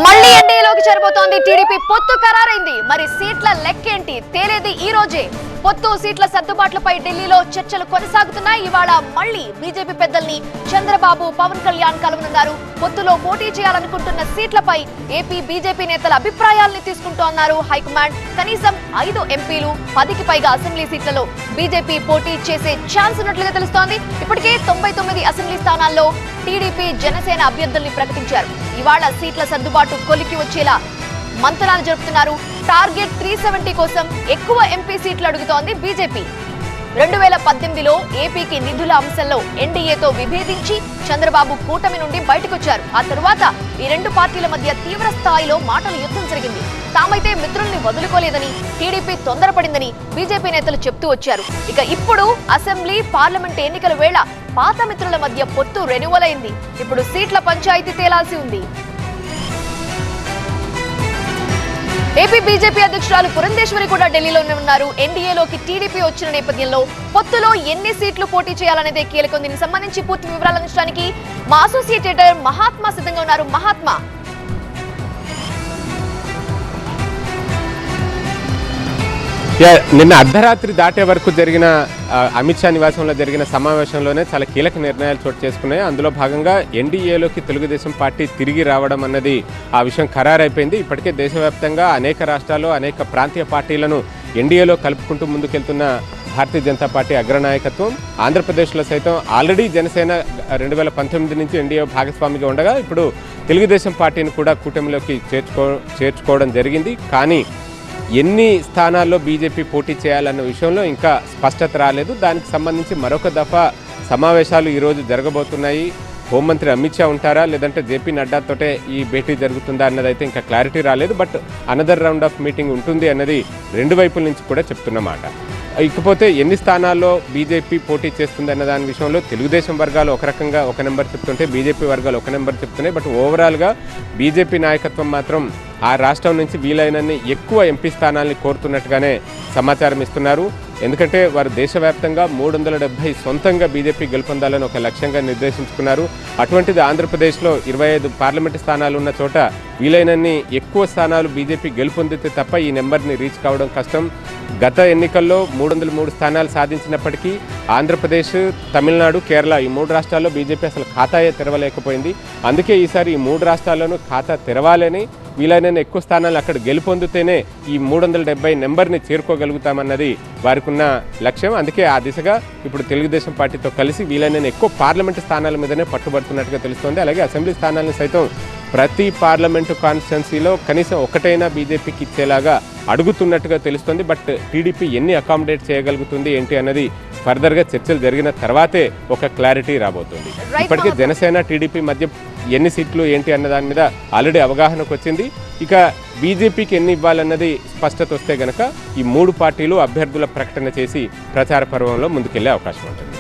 మళ్ళీ ఎన్డీఏలోకి చేరబోతోంది టీడీపీ. పొత్తు ఖరారైంది. మరి సీట్ల లెక్కేంటి తేలేది ఈ రోజే. పొత్తు సీట్ల సర్దుబాట్లపై ఢిల్లీలో చర్చలు కొనసాగుతున్నాయి. ఇవాళ మళ్ళీ బీజేపీ పెద్దల్ని చంద్రబాబు, పవన్ కళ్యాణ్ కలవనున్నారు. పొత్తులో పోటీ చేయాలనుకుంటున్న సీట్లపై ఏపీ బీజేపీ నేతల అభిప్రాయాల్ని తీసుకుంటోన్నారు హైకమాండ్. కనీసం 5 ఎంపీలు, 10కి పైగా అసెంబ్లీ సీట్లలో బీజేపీ పోటీ చేసే ఛాన్స్ ఉన్నట్లుగా తెలుస్తోంది. ఇప్పటికే 99 అసెంబ్లీ స్థానాల్లో టీడీపీ, జనసేన అభ్యర్థుల్ని ప్రకటించారు. ఇవాళ సీట్ల సర్దుబాటు కొలికి వచ్చేలా మంతనాలు జరుపుతున్నారు. టార్గెట్ 370 కోసం ఎక్కువ ఎంపీ సీట్లు అడుగుతోంది బీజేపీ. 2018లో ఏపీకి నిధుల అంశంలో ఎన్డీఏతో విభేదించి చంద్రబాబు కూటమి నుండి బయటకొచ్చారు. ఆ తరువాత ఈ రెండు పార్టీల మధ్య తీవ్ర స్థాయిలో మాటల యుద్ధం జరిగింది. తామైతే మిత్రుల్ని వదులుకోలేదని, టీడీపీ తొందరపడిందని బీజేపీ నేతలు చెప్తూ వచ్చారు. ఇక ఇప్పుడు అసెంబ్లీ, పార్లమెంట్ ఎన్నికల వేళ పాత మిత్రుల మధ్య పొత్తు రెన్యువల్ అయింది. ఇప్పుడు సీట్ల పంచాయతీ తేలాల్సి ఉంది. ఏపీ బీజేపీ అధ్యక్షురాలు పురంధేశ్వరి కూడా ఢిల్లీలోనే ఉన్నారు. ఎన్డీఏలోకి టీడీపీ వచ్చిన నేపథ్యంలో పొత్తులో ఎన్ని సీట్లు పోటీ చేయాలనేదే కీలకం. దీనికి సంబంధించి పూర్తి వివరాలు అందించడానికి మా అసోసియేట్ ఎడిటర్ మహాత్మా సిద్ధంగా ఉన్నారు. మహాత్మా, నిన్న అర్ధరాత్రి దాటే వరకు జరిగిన అమిత్ షా నివాసంలో జరిగిన సమావేశంలోనే చాలా కీలక నిర్ణయాలు చోటు చేసుకున్నాయి. అందులో భాగంగా ఎన్డీఏలోకి తెలుగుదేశం పార్టీ తిరిగి రావడం అన్నది ఆ విషయం ఖరారైపోయింది. ఇప్పటికే దేశవ్యాప్తంగా అనేక రాష్ట్రాల్లో అనేక ప్రాంతీయ పార్టీలను ఎన్డీఏలో కలుపుకుంటూ ముందుకెళ్తున్న భారతీయ జనతా పార్టీ అగ్రనాయకత్వం ఆంధ్రప్రదేశ్లో సైతం ఆల్రెడీ జనసేన 2019 నుంచి ఎన్డీఏ భాగస్వామిగా ఉండగా ఇప్పుడు తెలుగుదేశం పార్టీని కూడా కూటమిలోకి చేర్చుకోవడం జరిగింది. కానీ ఎన్ని స్థానాల్లో బీజేపీ పోటీ చేయాలన్న విషయంలో ఇంకా స్పష్టత రాలేదు. దానికి సంబంధించి మరొక దఫా సమావేశాలు ఈరోజు జరగబోతున్నాయి. హోంమంత్రి అమిత్ షా ఉంటారా, లేదంటే జేపీ నడ్డాతోటే ఈ భేటీ జరుగుతుందా అన్నది అయితే ఇంకా క్లారిటీ రాలేదు. But another round of meeting ఉంటుంది అన్నది రెండు వైపుల నుంచి కూడా చెప్తున్నమాట. ఇకపోతే ఎన్ని స్థానాల్లో బీజేపీ పోటీ చేస్తుంది అన్న దాని విషయంలో తెలుగుదేశం వర్గాలు ఒక రకంగా ఒక నెంబర్ చెప్తుంటే బీజేపీ వర్గాలు ఒక నెంబర్ చెప్తున్నాయి. బట్ ఓవరాల్గా బీజేపీ నాయకత్వం మాత్రం ఆ రాష్ట్రం నుంచి వీలైనన్ని ఎక్కువ ఎంపీ స్థానాల్ని కోరుతున్నట్టుగానే సమాచారం ఇస్తున్నారు. ఎందుకంటే వారు దేశవ్యాప్తంగా 370 సొంతంగా బీజేపీ గెలుపొందాలని ఒక లక్ష్యంగా నిర్దేశించుకున్నారు. అటువంటిది ఆంధ్రప్రదేశ్లో 25 పార్లమెంటు స్థానాలు ఉన్న చోట వీలైనన్ని ఎక్కువ స్థానాలు బీజేపీ గెలుపొందితే తప్ప ఈ నెంబర్ని రీచ్ కావడం కష్టం. గత ఎన్నికల్లో 303 స్థానాలు సాధించినప్పటికీ ఆంధ్రప్రదేశ్, తమిళనాడు, కేరళ ఈ 3 రాష్ట్రాల్లో బీజేపీ అసలు ఖాతాయే తెరవలేకపోయింది. అందుకే ఈసారి ఈ 3 రాష్ట్రాల్లోనూ ఖాతా తెరవాలని, వీలైన ఎక్కువ స్థానాలు అక్కడ గెలుపొందితేనే ఈ 370 నెంబర్ని చేరుకోగలుగుతామన్నది వారికి ఉన్న లక్ష్యం. అందుకే ఆ దిశగా ఇప్పుడు తెలుగుదేశం పార్టీతో కలిసి వీలైన ఎక్కువ పార్లమెంటు స్థానాల మీదనే పట్టుబడుతున్నట్టుగా తెలుస్తోంది. అలాగే అసెంబ్లీ స్థానాలను సైతం ప్రతి పార్లమెంటు కాన్స్టిట్యున్సీలో కనీసం ఒకటైనా బీజేపీకి ఇచ్చేలాగా అడుగుతున్నట్టుగా తెలుస్తోంది. బట్ టీడీపీ ఎన్ని అకామిడేట్ చేయగలుగుతుంది ఏంటి అన్నది ఫర్దర్గా చర్చలు జరిగిన తర్వాతే ఒక క్లారిటీ రాబోతుంది. ఇప్పటికే జనసేన, టీడీపీ మధ్య ఎన్ని సీట్లు ఏంటి అన్న దాని మీద ఆల్రెడీ అవగాహనకు వచ్చింది. ఇక బీజేపీకి ఎన్ని ఇవ్వాలన్నది స్పష్టత వస్తే గనక ఈ 3 పార్టీలు అభ్యర్థుల ప్రకటన చేసి ప్రచార పర్వంలో ముందుకెళ్లే అవకాశం ఉంటుంది.